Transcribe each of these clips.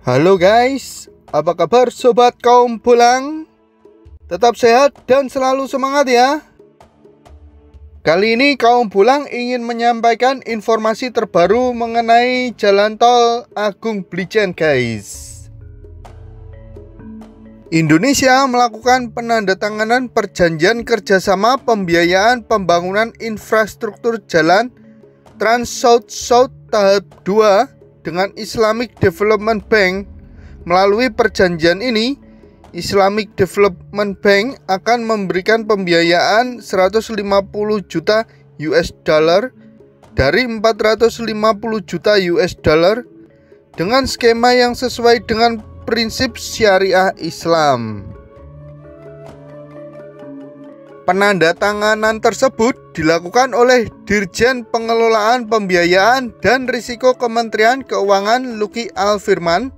Halo guys, apa kabar sobat kaum bulang? Tetap sehat dan selalu semangat ya. Kali ini kaum bulang ingin menyampaikan informasi terbaru mengenai Jalan Tol Agung Blijen guys. Indonesia melakukan penandatanganan perjanjian kerjasama pembiayaan pembangunan infrastruktur jalan Trans South tahap 2 dengan Islamic Development Bank. Melalui perjanjian ini, Islamic Development Bank akan memberikan pembiayaan 150 juta US dollar dari 450 juta US dollar dengan skema yang sesuai dengan prinsip syariah Islam. Penandatanganan tersebut dilakukan oleh Dirjen Pengelolaan Pembiayaan dan Risiko Kementerian Keuangan Luki Al-Firman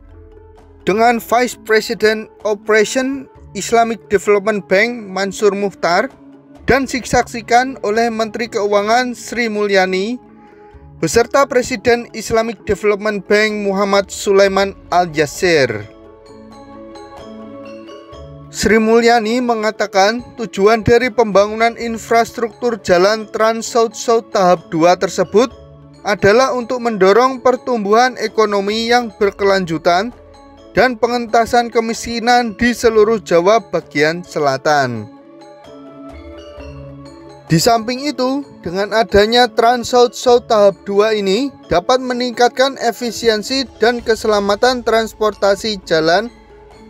dengan Vice President Operation Islamic Development Bank Mansur Mukhtar dan disaksikan oleh Menteri Keuangan Sri Mulyani beserta Presiden Islamic Development Bank Muhammad Sulaiman Al-Jassir. Sri Mulyani mengatakan tujuan dari pembangunan infrastruktur jalan Trans South tahap 2 tersebut adalah untuk mendorong pertumbuhan ekonomi yang berkelanjutan dan pengentasan kemiskinan di seluruh Jawa bagian selatan. Di samping itu, dengan adanya Trans South tahap 2 ini dapat meningkatkan efisiensi dan keselamatan transportasi jalan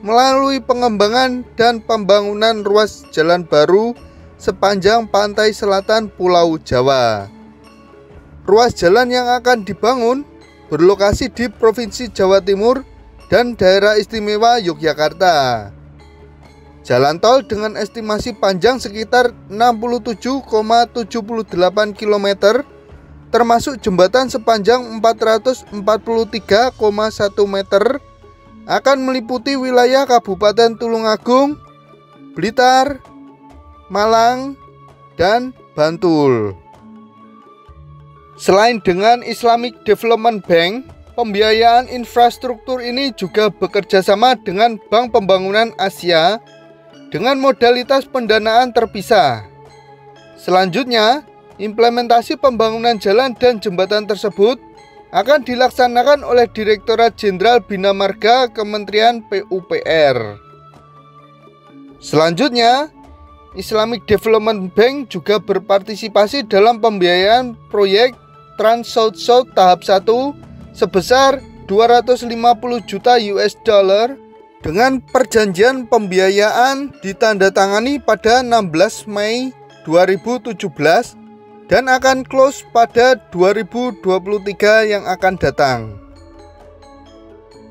melalui pengembangan dan pembangunan ruas jalan baru sepanjang pantai selatan Pulau Jawa. Ruas jalan yang akan dibangun berlokasi di Provinsi Jawa Timur dan Daerah Istimewa Yogyakarta. Jalan tol dengan estimasi panjang sekitar 67,78 km termasuk jembatan sepanjang 443,1 meter akan meliputi wilayah Kabupaten Tulungagung, Blitar, Malang, dan Bantul. Selain dengan Islamic Development Bank, pembiayaan infrastruktur ini juga bekerja sama dengan Bank Pembangunan Asia dengan modalitas pendanaan terpisah. Selanjutnya, implementasi pembangunan jalan dan jembatan tersebut akan dilaksanakan oleh Direktorat Jenderal Bina Marga Kementerian PUPR. Selanjutnya, Islamic Development Bank juga berpartisipasi dalam pembiayaan proyek Trans South tahap 1 sebesar 250 juta US dollar dengan perjanjian pembiayaan ditandatangani pada 16 Mei 2017 dan akan close pada 2023 yang akan datang.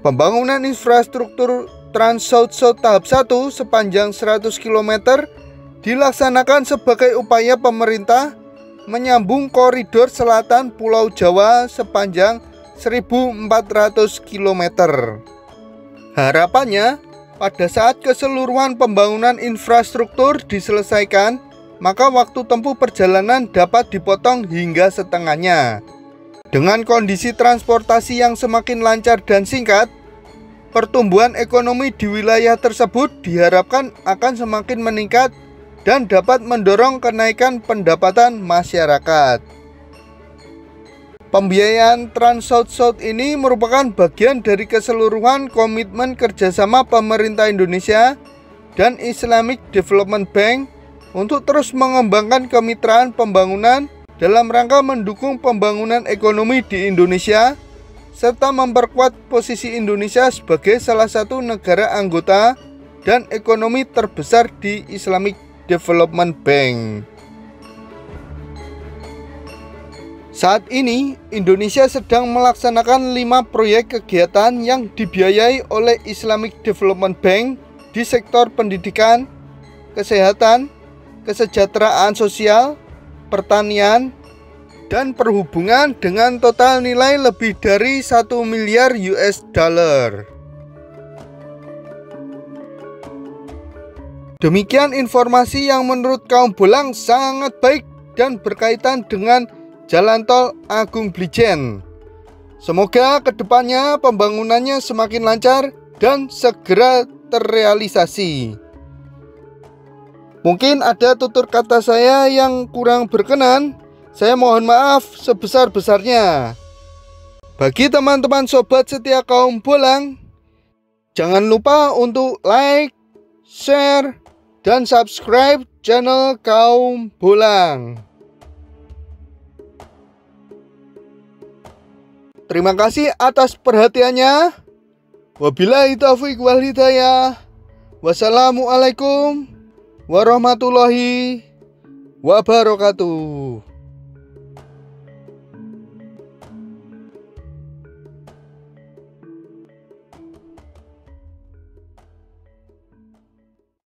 Pembangunan infrastruktur Trans South tahap 1 sepanjang 100 km dilaksanakan sebagai upaya pemerintah menyambung koridor selatan Pulau Jawa sepanjang 1.400 km. Harapannya, pada saat keseluruhan pembangunan infrastruktur diselesaikan, maka waktu tempuh perjalanan dapat dipotong hingga setengahnya. Dengan kondisi transportasi yang semakin lancar dan singkat, pertumbuhan ekonomi di wilayah tersebut diharapkan akan semakin meningkat dan dapat mendorong kenaikan pendapatan masyarakat. Pembiayaan Trans South ini merupakan bagian dari keseluruhan komitmen kerjasama pemerintah Indonesia dan Islamic Development Bank untuk terus mengembangkan kemitraan pembangunan dalam rangka mendukung pembangunan ekonomi di Indonesia serta memperkuat posisi Indonesia sebagai salah satu negara anggota dan ekonomi terbesar di Islamic Development Bank. Saat ini, Indonesia sedang melaksanakan 5 proyek kegiatan yang dibiayai oleh Islamic Development Bank di sektor pendidikan, kesehatan, kesejahteraan sosial, pertanian, dan perhubungan dengan total nilai lebih dari 1 miliar US dollar. Demikian informasi yang menurut kaum bulang sangat baik dan berkaitan dengan Jalan Tol Agung Blijen. Semoga kedepannya pembangunannya semakin lancar dan segera terrealisasi. Mungkin ada tutur kata saya yang kurang berkenan. Saya mohon maaf sebesar-besarnya. Bagi teman-teman sobat setia kaum Bolang, jangan lupa untuk like, share, dan subscribe channel kaum Bolang. Terima kasih atas perhatiannya. Wabillahi taufiq wal hidayah. Wassalamualaikum warahmatullahi wabarakatuh.